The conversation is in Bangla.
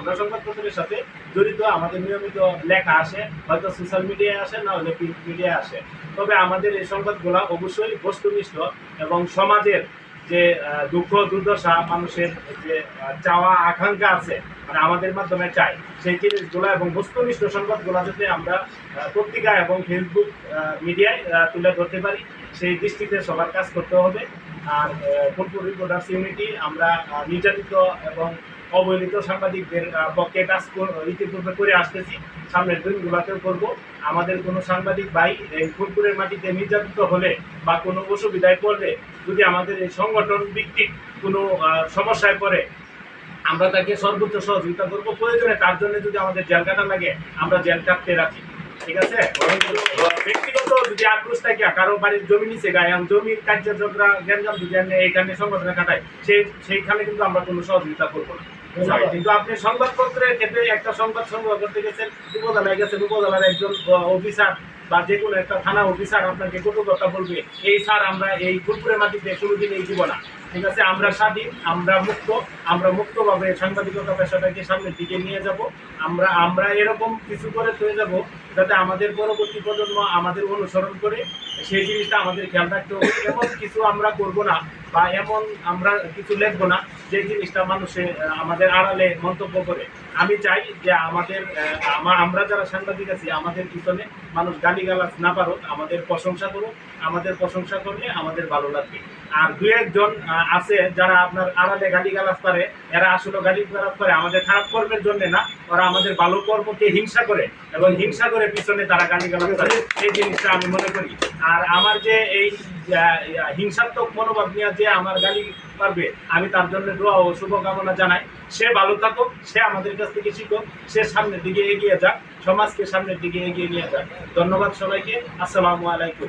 আমরা সংবাদপত্রের সাথে জড়িত, আমাদের নিয়মিত লেখা আসে, হয়তো সোশ্যাল মিডিয়ায় আসে, না হলে প্রিন্ট মিডিয়ায় আসে। তবে আমাদের এই সংবাদগুলো অবশ্যই বস্তুনিষ্ঠ এবং সমাজের যে দুঃখ দুর্দশা, মানুষের যে চাওয়া আকাঙ্ক্ষা আছে, মানে আমাদের মাধ্যমে চাই সেই জিনিসগুলো এবং বস্তুনিষ্ঠ সংবাদগুলো যাতে আমরা পত্রিকা এবং ফেসবুক মিডিয়ায় তুলে ধরতে পারি, সেই দৃষ্টিতে সবার কাজ করতে হবে। আর ফুলপুর রিপোর্টার্স ইউনিটি আমরা নির্যাতিত এবং অবহেলিত সাংবাদিকদের পক্ষে কাজ ইতিপূর্বে করে আসতেছি, সামনের দিনগুলোতেও করব। আমাদের কোনো সাংবাদিক ভাই এই ফুলপুরের মাটিতে নির্যাতিত হলে বা কোনো অসুবিধায় পড়লে, যদি আমাদের এই সংগঠন ভিত্তিক কোনো সমস্যায় পড়ে, আমরা তাকে সর্বোচ্চ সহযোগিতা করবো। প্রয়োজনে তার জন্য যদি আমাদের জেল কাটা লাগে, আমরা জেল কাটতে রাখি, ঠিক আছে। ব্যক্তিগত যদি আক্রোশ থাকে, কারো বাড়ির জমি নিচে গায়ে জমির কার্যযোগরা গ্যাঞ্জাম যদি এখানে সংগঠনে কাটায়, সেইখানে কিন্তু আমরা কোনো সহযোগিতা করবো না। কিন্তু আপনি সংবাদপত্রের ক্ষেত্রে একটা সংবাদ সংগ্রহ করতে গেছেন, উপজেলায় গেছেন, উপজেলার একজন অফিসার বা যে কোনো একটা থানা অফিসার আপনাকে কটু কথা বলবে, এই স্যার আমরা এই ফুলপুরের মাটিতে কোনোদিন এই দিব না, ঠিক আছে। আমরা স্বাধীন, আমরা মুক্ত, আমরা মুক্তভাবে সাংবাদিকতা পেশাটাকে সামনের দিকে নিয়ে যাব। আমরা এরকম কিছু করে তৈরি যাব যাতে আমাদের পরবর্তী প্রজন্ম আমাদের অনুসরণ করে, সেই জিনিসটা আমাদের খেয়াল রাখতে হবে। এমন কিছু আমরা করব না বা এমন আমরা কিছু লিখবো না যে জিনিসটা মানুষে আমাদের আড়ালে মন্তব্য করে। আমি চাই যে আমরা যারা সাংবাদিক আছি, আমাদের পিছনে মানুষ গালিগালাজ না পারুক, আমাদের প্রশংসা করুক। আমাদের প্রশংসা করলে আমাদের ভালো লাগবে। আর দু একজন আছে যারা আপনার আড়ালে গালিগালাজ পারে, এরা আসলে গালিগালাজ করে আমাদের খারাপ কর্মের জন্য না, ওরা আমাদের ভালো কর্মকে হিংসা করে এবং হিংসা করে পিছনে তারা গালিগালাজ করে, এই জিনিসটা আমি মনে করি। আর আমার যে এই হিংসাত্মক মনোভাব নিয়ে যে আমার গালি পারবে, আমি তার জন্য দোয়া ও শুভকামনা জানাই। সে ভালো থাকুক, সে আমাদের কাছ থেকে শিখুক, সে সামনের দিকে এগিয়ে যাক, সমাজকে সামনের দিকে এগিয়ে নিয়ে যাক। ধন্যবাদ সবাইকে। আসসালামু আলাইকুম।